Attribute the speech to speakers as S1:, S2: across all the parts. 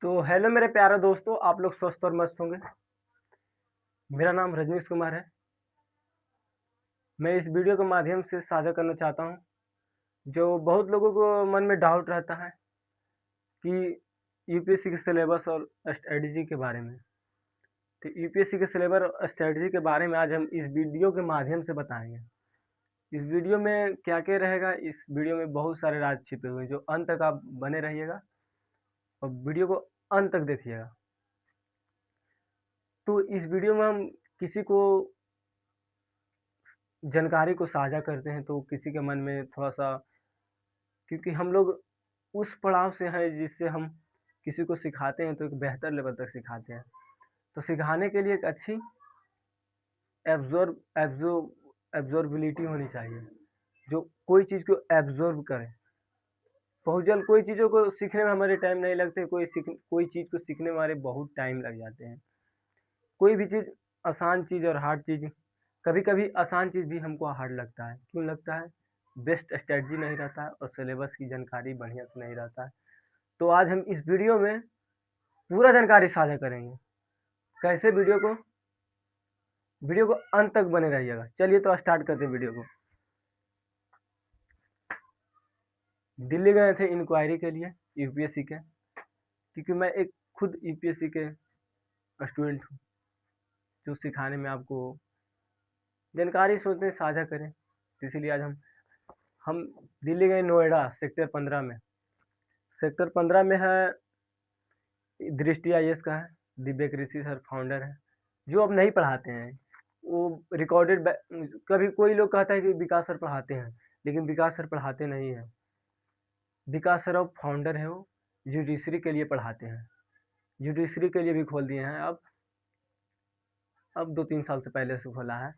S1: तो हेलो मेरे प्यारे दोस्तों, आप लोग स्वस्थ और मस्त होंगे। मेरा नाम रजनीश कुमार है। मैं इस वीडियो के माध्यम से साझा करना चाहता हूँ जो बहुत लोगों को मन में डाउट रहता है कि यूपीएससी के सिलेबस और स्ट्रेटजी के बारे में। तो यूपीएससी के सिलेबस और स्ट्रेटजी के बारे में आज हम इस वीडियो के माध्यम से बताएंगे। इस वीडियो में क्या क्या रहेगा, इस वीडियो में बहुत सारे राज छिपे हुए हैं, जो अंत तक आप बने रहिएगा और वीडियो को अंत तक देखिएगा। तो इस वीडियो में हम किसी को जानकारी को साझा करते हैं तो किसी के मन में थोड़ा-सा, क्योंकि हम लोग उस पड़ाव से हैं जिससे हम किसी को सिखाते हैं तो एक बेहतर लेवल तक सिखाते हैं। तो सिखाने के लिए एक अच्छी एब्ज़ॉर्बिलिटी होनी चाहिए, जो कोई चीज़ को एब्ज़ॉर्ब करे। बहुत जल्द कोई चीज़ों को सीखने में हमारे टाइम नहीं लगते, कोई चीज़ को सीखने में हमारे बहुत टाइम लग जाते हैं। कोई भी चीज़, आसान चीज़ और हार्ड चीज़, कभी-कभी आसान चीज़ भी हमको हार्ड लगता है। क्यों लगता है? बेस्ट स्ट्रेटजी नहीं रहता है और सिलेबस की जानकारी बढ़िया से नहीं रहता है। तो आज हम इस वीडियो में पूरा जानकारी साझा करेंगे। कैसे? वीडियो को अंत तक बने रहिएगा। चलिए तो स्टार्ट करते हैं वीडियो को। दिल्ली गए थे इंक्वायरी के लिए यूपीएससी के, क्योंकि मैं एक खुद यूपीएससी के स्टूडेंट हूँ, जो सिखाने में आपको जानकारी सोचते हैं साझा करें। तो इसीलिए आज हम दिल्ली गए, नोएडा सेक्टर 15 में। सेक्टर 15 में है दृष्टि आईएएस का है, दिव्य कृषि सर फाउंडर है, जो अब नहीं पढ़ाते हैं। वो रिकॉर्डेड, कभी कोई लोग कहता है कि विकास सर पढ़ाते हैं, लेकिन विकास सर पढ़ाते नहीं हैं। विकास सर अब फाउंडर है, वो जुडिशरी के लिए पढ़ाते हैं। जुडिशरी के लिए भी खोल दिए हैं अब 2-3 साल से पहले से खोला है।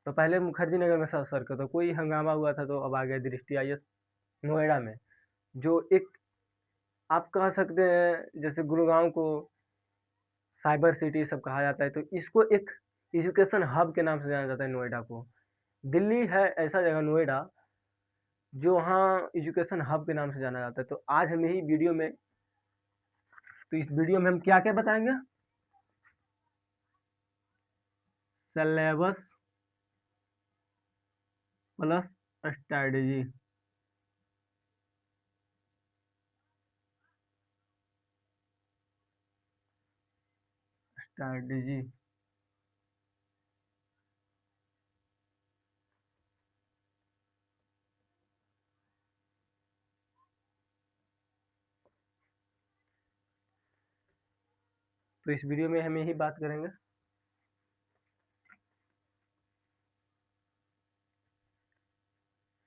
S1: तो पहले मुखर्जी नगर में सर का तो कोई हंगामा हुआ था, तो अब आ गया दृष्टि आईएएस नोएडा में, जो एक, आप कह सकते हैं जैसे गुड़गांव को साइबर सिटी सब कहा जाता है, तो इसको एक एजुकेशन हब के नाम से जाना जाता है नोएडा को। दिल्ली है ऐसा जगह नोएडा, जो वहाँ एजुकेशन हब के नाम से जाना जाता है। तो आज हम यही वीडियो में, तो इस वीडियो में हम क्या क्या बताएंगे? Syllabus plus strategy. स्ट्रेटजी तो इस वीडियो में हम यही बात करेंगे।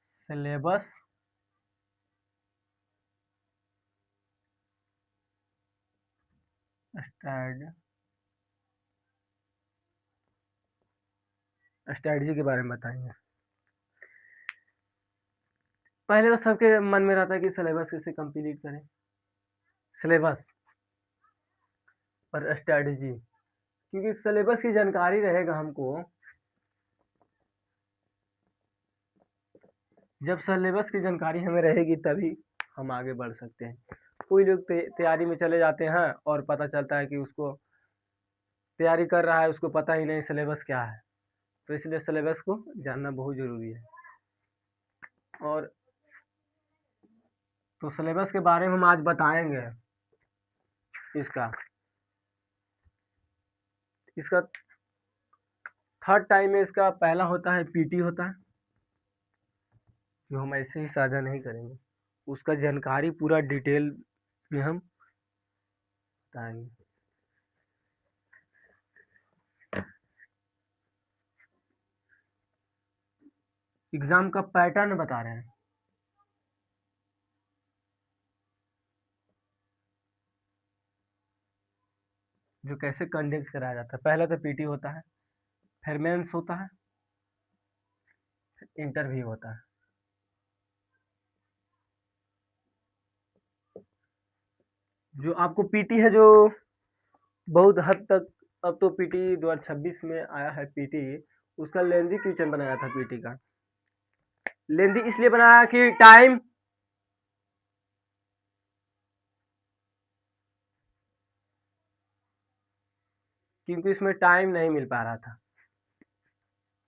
S1: सिलेबस स्ट्रेटजी के बारे में बताएंगे। पहले तो सबके मन में रहता है कि सिलेबस कैसे कंप्लीट करें। सिलेबस और स्ट्रेटजी, क्योंकि सिलेबस की जानकारी रहेगा हमको, जब सिलेबस की जानकारी हमें रहेगी तभी हम आगे बढ़ सकते हैं। कोई लोग तैयारी में चले जाते हैं और पता चलता है कि उसको तैयारी कर रहा है, उसको पता ही नहीं सिलेबस क्या है। तो इसलिए सिलेबस को जानना बहुत ज़रूरी है। और तो सिलेबस के बारे में हम आज बताएंगे। इसका इसका थर्ड टाइम में इसका पहला होता है पीटी होता है, जो हम ऐसे ही साझा नहीं करेंगे। उसका जानकारी पूरा डिटेल में हम बताएंगे। एग्जाम का पैटर्न बता रहे हैं, जो कैसे कंडक्ट कराया जाता है। पहले तो पीटी होता है, फिर मेंस होता है, फिर इंटरव्यू होता है। जो आपको पीटी है, जो बहुत हद तक, अब तो पीटी 2026 में आया है पीटी, उसका लेंदी क्वेश्चन बनाया था पीटी का। लेंदी इसलिए बनाया कि क्योंकि इसमें टाइम नहीं मिल पा रहा था।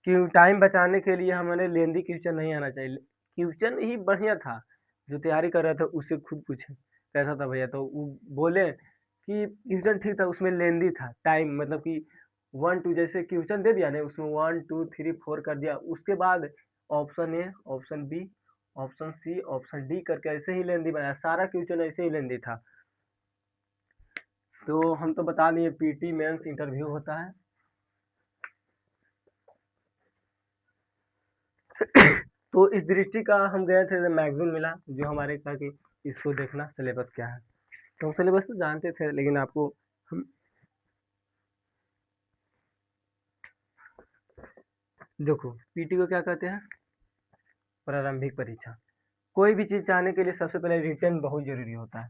S1: क्यों टाइम बचाने के लिए हमारे लेंदी क्वेश्चन नहीं आना चाहिए। क्वेश्चन ही बढ़िया था, जो तैयारी कर रहा था उससे खुद पूछे कैसा था भैया, तो वो बोले कि क्वेश्चन ठीक था, उसमें लेंदी था, टाइम मतलब कि 1 2 जैसे क्वेश्चन दे दिया ना, उसमें 1 2 3 4 कर दिया, उसके बाद option A, option B, option C, option D करके ऐसे ही लेंदी बनाया, सारा क्वेश्चन ऐसे ही लेंदी था। तो हम तो बता दिए पीटी मेंस इंटरव्यू होता है। तो इस दृष्टि का हम गए थे, मैगजीन मिला जो हमारे कहा कि इसको देखना सिलेबस क्या है। तो हम सिलेबस तो जानते थे, लेकिन आपको हम देखो पीटी को क्या कहते हैं, प्रारंभिक परीक्षा। कोई भी चीज चाहने के लिए सबसे पहले रिटेन बहुत जरूरी होता है।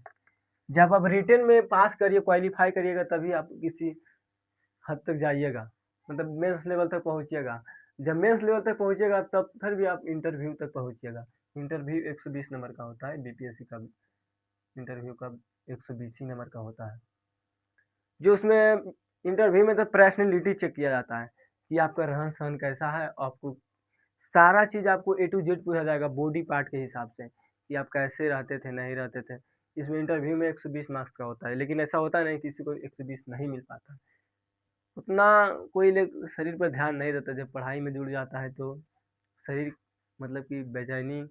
S1: जब आप रिटेन में पास करिए, क्वालिफाई करिएगा, तभी आप किसी हद तक जाइएगा, मतलब मेंस लेवल तक पहुंचिएगा। जब मेंस लेवल तक पहुंचेगा तब फिर भी आप इंटरव्यू तक पहुंचिएगा। इंटरव्यू 120 नंबर का होता है, बीपीएससी का इंटरव्यू का 120 ही नंबर का होता है। जो उसमें इंटरव्यू में तो पर्सनैलिटी चेक किया जाता है कि आपका रहन सहन कैसा है, आपको सारा चीज़ आपको ए टू जेड पूछा जाएगा बॉडी पार्ट के हिसाब से कि आप कैसे रहते थे, नहीं रहते थे। इसमें इंटरव्यू में 120 मार्क्स का होता है, लेकिन ऐसा होता नहीं किसी को 120 नहीं मिल पाता। उतना कोई लोग शरीर पर ध्यान नहीं देता, जब पढ़ाई में जुड़ जाता है तो शरीर मतलब कि बेचैनी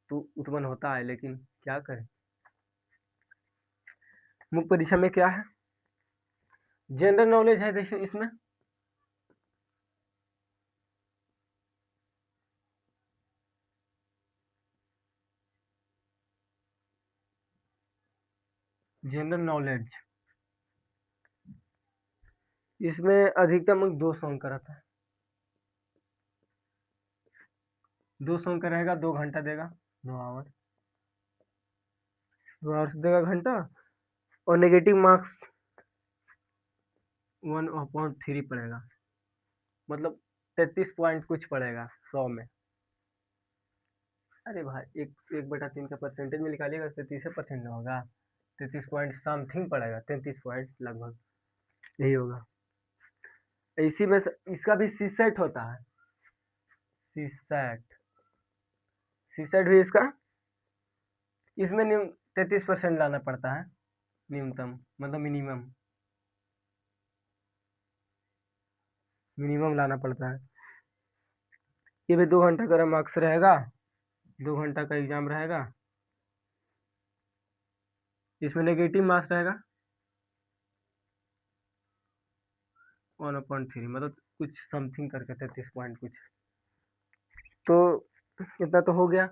S1: तो उत्पन्न होता है, लेकिन क्या करें। मुख्य परीक्षा में क्या है, जनरल नॉलेज है। देखिए इसमें जनरल नॉलेज, इसमें अधिकतम अंक 200 अंक का रहता है। 200 अंक का रहेगा, 2 घंटा देगा, 2 आवर, 2 आवर से देगा घंटा। और नेगेटिव मार्क्स 1/3 पड़ेगा, मतलब 33 पॉइंट कुछ पड़ेगा 100 में। अरे भाई 1/3 का परसेंटेज में निकालिएगा 33% में होगा, 33 पॉइंट समथिंग पड़ेगा, 33 पॉइंट लगभग यही होगा। इसी में इसका भी सी सेट होता है, सी सेट, सी सेट भी इसका, इसमें 33% लाना पड़ता है न्यूनतम, मतलब मिनिमम, मिनिमम लाना पड़ता है। ये भी 2 घंटा का मार्क्स रहेगा, 2 घंटा का एग्जाम रहेगा। इसमें नेगेटिव मार्क्स रहेगा 1/3, मतलब कुछ समथिंग करके 33 पॉइंट कुछ। तो इतना तो हो गया।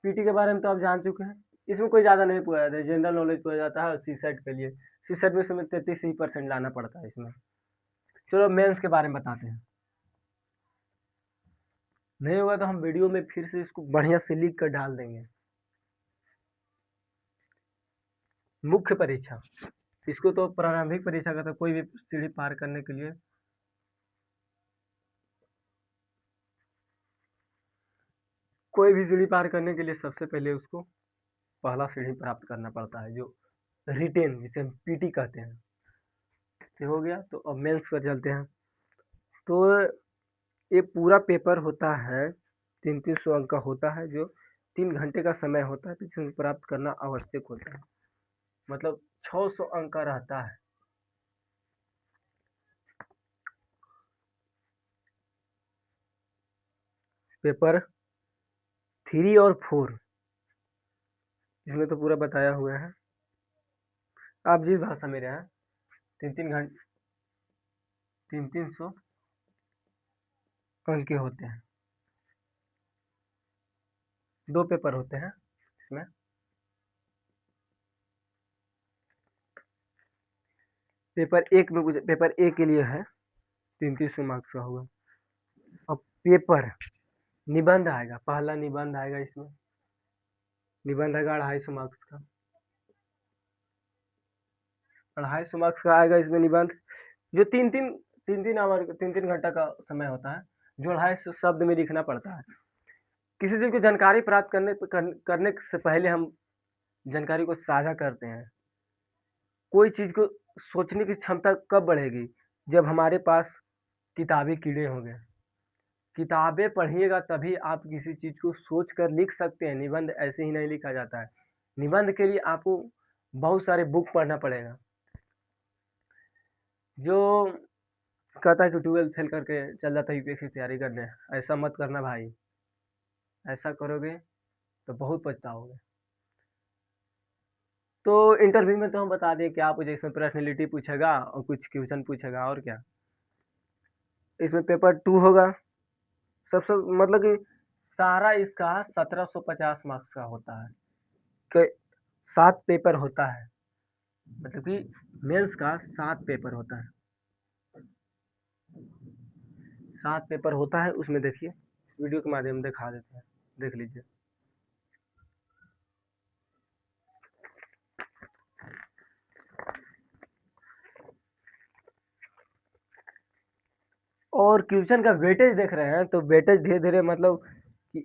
S1: पीटी के बारे में तो आप जान चुके हैं, इसमें कोई ज़्यादा नहीं पूछा जाता है, जनरल नॉलेज पूछा जाता है। और सी सेट के लिए, सी सेट में इसमें 33% लाना पड़ता है इसमें। चलो मेंस के बारे में बताते हैं। नहीं होगा तो हम वीडियो में फिर से इसको बढ़िया से लिख कर डाल देंगे। मुख्य परीक्षा, इसको तो प्रारंभिक परीक्षा का, तो कोई भी सीढ़ी पार करने के लिए, कोई भी सीढ़ी पार करने के लिए सबसे पहले उसको पहला सीढ़ी प्राप्त करना पड़ता है, जो रिटेन, जिसे हम पीटी कहते हैं। ये हो गया, तो अब मेंस पर चलते हैं। तो ये पूरा पेपर होता है 300 अंक का होता है, जो 3 घंटे का समय होता है, जिसे प्राप्त करना आवश्यक होता है, मतलब 600 अंक का रहता है। पेपर 3 और 4 इसमें तो पूरा बताया हुआ है, आप जिस भाषा में रहे हैं। 3-3 घंटे, 300 अंक के होते हैं, 2 पेपर होते हैं इसमें। पेपर ए के लिए है 300 मार्क्स का होगा। अब पेपर निबंध आएगा, पहला निबंध आएगा इसमें, निबंध आएगा 250 मार्क्स का, 250 मार्क्स का आएगा इसमें निबंध, जो 3-3 आवर, 3-3 घंटा का समय होता है, जो 250 शब्द में लिखना पड़ता है। किसी चीज़ की जानकारी प्राप्त करने से पहले हम जानकारी को साझा करते हैं। कोई चीज़ को सोचने की क्षमता कब बढ़ेगी, जब हमारे पास किताबी कीड़े होंगे। किताबें पढ़िएगा तभी आप किसी चीज़ को सोच कर लिख सकते हैं। निबंध ऐसे ही नहीं लिखा जाता है। निबंध के लिए आपको बहुत सारे बुक पढ़ना पड़ेगा। जो कहता है कि 12th फेल करके चल जाता है यूपीएससी की तैयारी करने, ऐसा मत करना भाई। ऐसा करोगे तो बहुत पछताओगे। तो इंटरव्यू में तो हम बता दें कि आपको जैसे पर्सनैलिटी पूछेगा और कुछ क्वेश्चन पूछेगा और क्या। इसमें पेपर 2 होगा। सबसे मतलब कि सारा इसका 1750 मार्क्स का होता है कि 7 पेपर होता है। मतलब कि मेंस का 7 पेपर होता है। 7 पेपर होता है उसमें देखिए, इस वीडियो के माध्यम से दिखा देते हैं, देख लीजिए। और क्वेश्चन का वेटेज देख रहे हैं तो वेटेज धीरे धीरे मतलब कि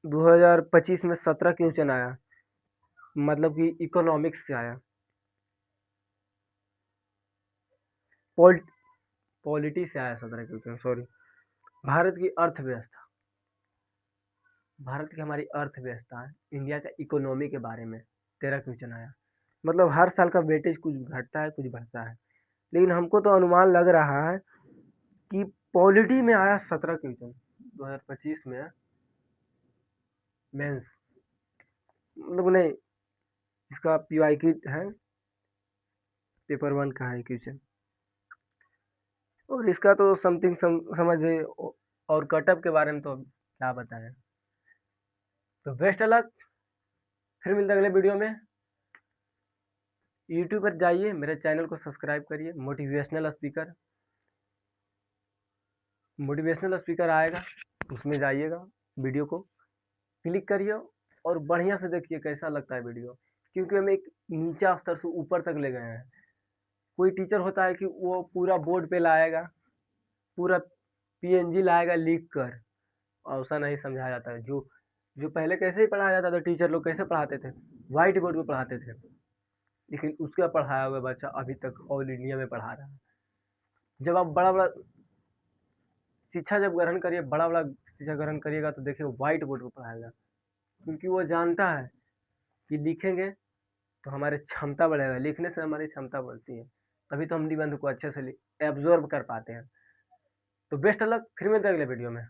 S1: 2025 में 17 क्वेश्चन आया, मतलब कि इकोनॉमिक्स से आया। पॉलिटी से आया 17 क्वेश्चन, सॉरी। भारत की अर्थव्यवस्था, भारत की हमारी अर्थव्यवस्था है, इंडिया का इकोनॉमी के बारे में 13 क्वेश्चन आया। मतलब हर साल का वेटेज कुछ घटता है कुछ बढ़ता है, लेकिन हमको तो अनुमान लग रहा है कि पॉलिटी में आया 17 क्वेश्चन 2025 में मेंस, मतलब नहीं, इसका पीवाई की है, पेपर 1 का है क्वेश्चन। और इसका तो समथिंग समझ और कटअप के बारे में तो क्या बताएं। तो बेस्ट लक, फिर मिलते हैं अगले वीडियो में। यूट्यूब पर जाइए, मेरे चैनल को सब्सक्राइब करिए। मोटिवेशनल स्पीकर आएगा, उसमें जाइएगा, वीडियो को क्लिक करिए और बढ़िया से देखिए कैसा लगता है वीडियो, क्योंकि हम एक नीचा स्तर से ऊपर तक ले गए हैं। कोई टीचर होता है कि वो पूरा बोर्ड पे लाएगा, पूरा पीएनजी लाएगा लिख कर, और ऐसा नहीं समझाया जाता है। जो जो पहले कैसे ही पढ़ाया जाता था, टीचर लोग कैसे पढ़ाते थे, व्हाइट बोर्ड पे पढ़ाते थे, लेकिन उसका पढ़ाया हुआ बच्चा अभी तक ऑल इंडिया में पढ़ा रहा है। जब आप बड़ा बड़ा शिक्षा जब ग्रहण करिए, बड़ा बड़ा शिक्षा ग्रहण करिएगा तो देखिए व्हाइट बोर्ड पर पढ़ाएगा, क्योंकि वो जानता है कि लिखेंगे तो हमारी क्षमता बढ़ेगा, लिखने से हमारी क्षमता बढ़ती है, तभी तो हम निबंध को अच्छे से एब्जॉर्ब कर पाते हैं। तो बेस्ट लक, फिर मिलते हैं अगले वीडियो में।